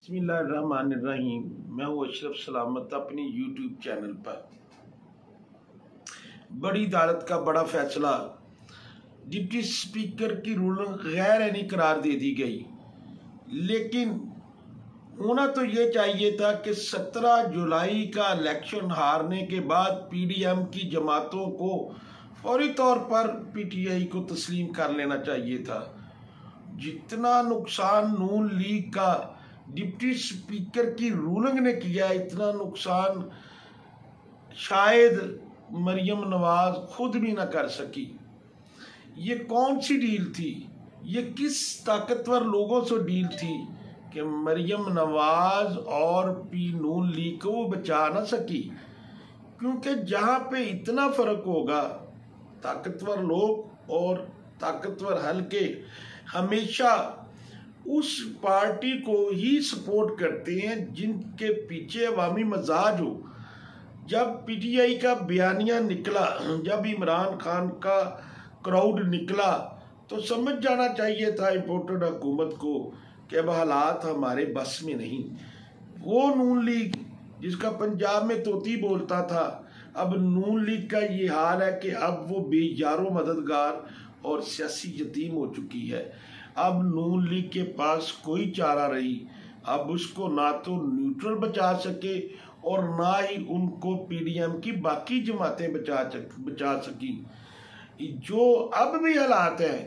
बिस्मिल्लाहिर्रहमानिर्रहीम। मैं हूँ अशरफ सलामत अपनी यूट्यूब चैनल पर। बड़ी अदालत का बड़ा फैसला, डिप्टी स्पीकर की रूलिंग गैर यानी करार दे दी गई। लेकिन होना तो ये चाहिए था कि 17 जुलाई का इलेक्शन हारने के बाद पीडीएम की जमातों को फौरी तौर पर पीटीआई को तस्लीम कर लेना चाहिए था। जितना नुकसान नून लीग का डिप्टी स्पीकर की रूलिंग ने किया, इतना नुकसान शायद मरियम नवाज खुद भी ना कर सकी। ये कौन सी डील थी? ये किस ताकतवर लोगों से डील थी कि मरियम नवाज और नून लीग को वो बचा ना सकी? क्योंकि जहां पे इतना फर्क होगा, ताकतवर लोग और ताकतवर हलके हमेशा उस पार्टी को ही सपोर्ट करते हैं जिनके पीछे अवामी मजाज हो। जब पीटीआई का बयानिया निकला, जब इमरान खान का क्राउड निकला, तो समझ जाना चाहिए था इम्पोर्टेड हुकूमत को कि अब हालात हमारे बस में नहीं। वो नून लीग जिसका पंजाब में तोती बोलता था, अब नून लीग का ये हाल है कि अब वो बेयारो मददगार और सियासी यतीम हो चुकी है। अब नून लीग के पास कोई चारा रही। अब उसको ना तो न्यूट्रल बचा सके और ना ही उनको पीडीएम की बाकी जमातें बचा सकी। जो अब भी हालात हैं,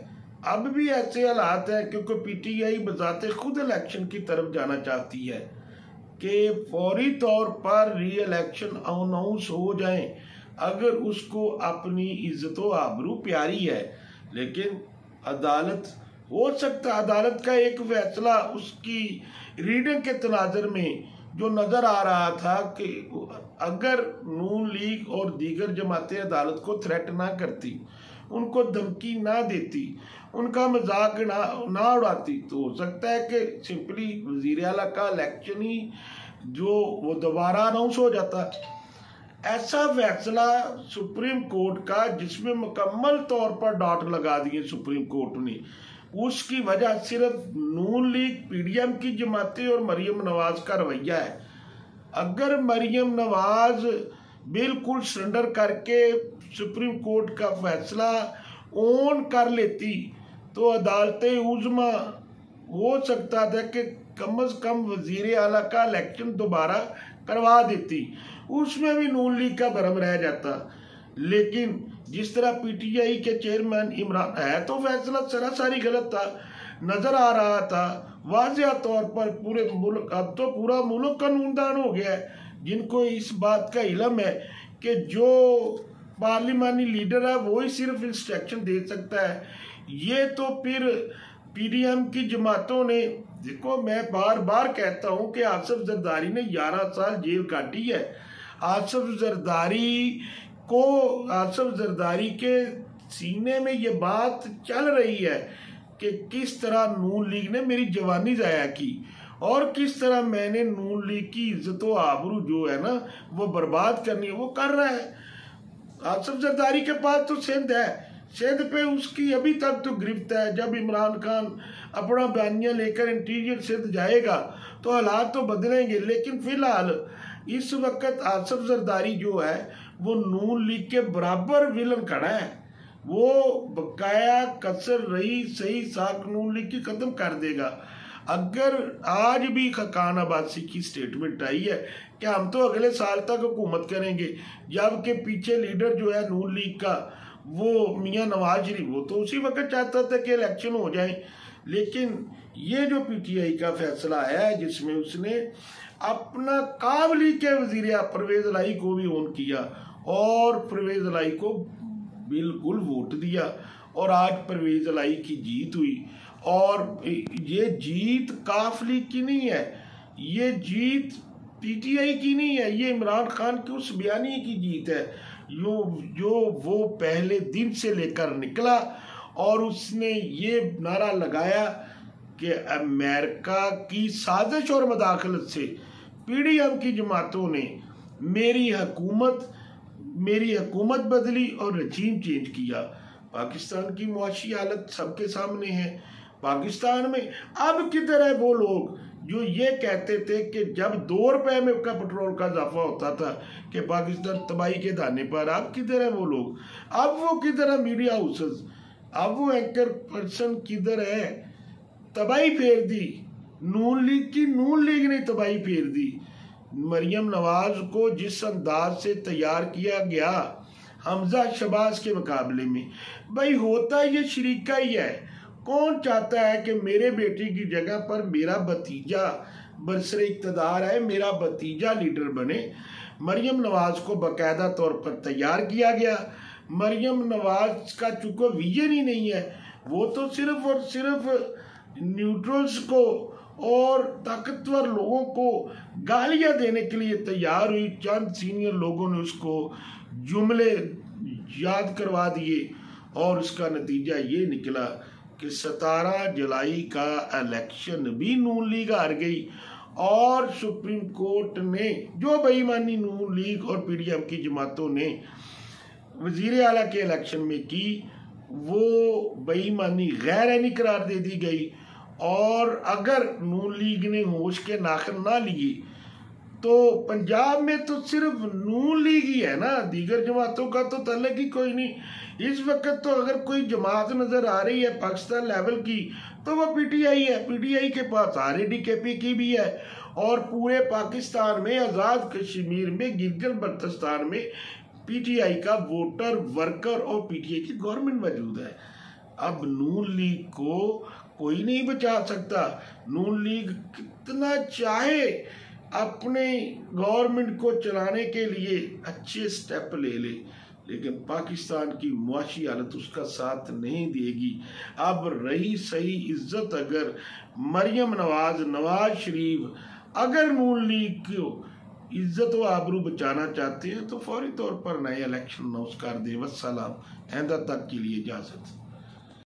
अब भी ऐसे हालात हैं क्योंकि पीटीआई बजाते खुद इलेक्शन की तरफ जाना चाहती है कि फौरी तौर पर री इलेक्शन अनाउंस हो जाए अगर उसको अपनी इज्जत व आबरू प्यारी है। लेकिन अदालत, हो सकता अदालत का एक फैसला उसकी रीडिंग के तनाजर में जो नजर आ रहा था कि अगर नून लीग और दीगर जमातें अदालत को थ्रेट ना करती, उनको धमकी ना देती, उनका मजाक ना उड़ाती, तो हो सकता है कि सिंपली वजीर आला का इलेक्शन ही जो वो दोबारा अनाउंस हो जाता। ऐसा फैसला सुप्रीम कोर्ट का, जिसमें मुकम्मल तौर पर डॉट लगा दिए सुप्रीम कोर्ट ने, उसकी वजह सिर्फ नून लीग, पीडीएम की जमातें और मरियम नवाज का रवैया है। अगर मरियम नवाज बिल्कुल सरेंडर करके सुप्रीम कोर्ट का फैसला ऑन कर लेती तो अदालतें उज़्मा हो सकता था कि कम से कम वजीर आला का इलेक्शन दोबारा करवा देती, उसमें भी नून लीग का भरम रह जाता। लेकिन जिस तरह पीटीआई के चेयरमैन इमरान, है तो फैसला सरासरी गलत था, नजर आ रहा था वाज़ेह तौर पर पूरे मुल्क, अब तो पूरा मुल्क कानूनदान हो गया है, जिनको इस बात का इल्म है कि जो पार्लिमानी लीडर है वो ही सिर्फ इंस्ट्रक्शन दे सकता है। ये तो फिर पीडीएम की जमातों ने, देखो मैं बार बार कहता हूं कि आसिफ जरदारी ने 11 साल जेल काटी है। आसिफ जरदारी के सीने में ये बात चल रही है कि किस तरह नून लीग ने मेरी जवानी जाया की और किस तरह मैंने नून लीग की इज्जत व आबरू जो है ना वो बर्बाद करनी है, वो कर रहा है। आसिफ जरदारी के पास तो सिंध है, सिंध पे उसकी अभी तक तो गिरफ्त है। जब इमरान खान अपना बयानिया लेकर इंटीरियर सिंध जाएगा तो हालात तो बदलेंगे, लेकिन फिलहाल इस वक्त आसिफ जरदारी जो है वो नून लीग के बराबर विलन खड़ा है। वो बकाया कसर रही सही साख नून लीग की खत्म कर देगा। अगर आज भी खकान अब्बासी की स्टेटमेंट आई है कि हम तो अगले साल तक हुकूमत करेंगे, जबकि पीछे लीडर जो है नून लीग का वो मियां नवाज शरीफ, वो तो उसी वक्त चाहता था कि इलेक्शन हो जाए। लेकिन ये जो पीटीआई का फैसला आया है जिसमें उसने अपना काबली के वजीर परवेज लाई को भी ऑन किया और परवेज लाई को बिल्कुल वोट दिया और आज परवेज लाई की जीत हुई। और ये जीत काफली की नहीं है, ये जीत पीटीआई की नहीं है, ये इमरान खान की उस बयानी की जीत है जो वो पहले दिन से लेकर निकला और उसने ये नारा लगाया कि अमेरिका की साजिश और मदाखलत से पीडीएम की जमातों ने मेरी हुकूमत बदली और रजीम चेंज किया। पाकिस्तान की मुआशी हालत सबके सामने है। पाकिस्तान में अब किधर है वो लोग जो ये कहते थे कि जब 2 रुपए में का पेट्रोल का इजाफा होता था कि पाकिस्तान तबाही के दाने पर, अब किधर है वो लोग, अब वो किधर है मीडिया हाउसेस, अब वो एंकर पर्सन किधर है। तबाही फेर दी नून लीग की, नून लीग ने तबाही फेर दी। मरियम नवाज को जिस अंदाज से तैयार किया गया हमजा शहबाज के मुकाबले में, भाई होता ये शरीका ही है। कौन चाहता है कि मेरे बेटे की जगह पर मेरा भतीजा बरसरे इक़्तिदार है, मेरा भतीजा लीडर बने। मरियम नवाज को बाकायदा तौर पर तैयार किया गया। मरियम नवाज का चूंकि विजन ही नहीं है, वो तो सिर्फ और सिर्फ न्यूट्रल्स को और ताकतवर लोगों को गालियां देने के लिए तैयार हुई। चंद सीनियर लोगों ने उसको जुमले याद करवा दिए और उसका नतीजा ये निकला कि 17 जुलाई का इलेक्शन भी नून लीग हार गई और सुप्रीम कोर्ट ने जो बेईमानी नून लीग और पीडीएम की जमातों ने वजीर आला के इलेक्शन में की, वो बेईमानी गैर ऐनी करार दे दी गई। और अगर नून लीग ने होश के नाखन ना लिए तो पंजाब में तो सिर्फ नून लीग ही है ना, दीगर जमातों का तो तल्लुक ही कोई नहीं। इस वक्त तो अगर कोई जमात नजर आ रही है पाकिस्तान लेवल की तो वो पीटीआई है। पीटीआई के पास आरएडीकेपी की भी है और पूरे पाकिस्तान में आज़ाद कश्मीर में गिलगित बल्तिस्तान में पीटीआई का वोटर वर्कर और पीटीआई की गवर्नमेंट मौजूद है। अब नून लीग को कोई नहीं बचा सकता। नून लीग कितना चाहे अपने गवर्नमेंट को चलाने के लिए अच्छे स्टेप ले ले, लेकिन पाकिस्तान की मुआशी हालत उसका साथ नहीं देगी। अब रही सही इज्जत, अगर मरियम नवाज, नवाज शरीफ अगर नून लीग को इज्जत व आबरू बचाना चाहते हैं तो फौरी तौर पर नए इलेक्शन अनाउंस कर दे। वस्सलाम, आइंदा तक के लिए इजाजत।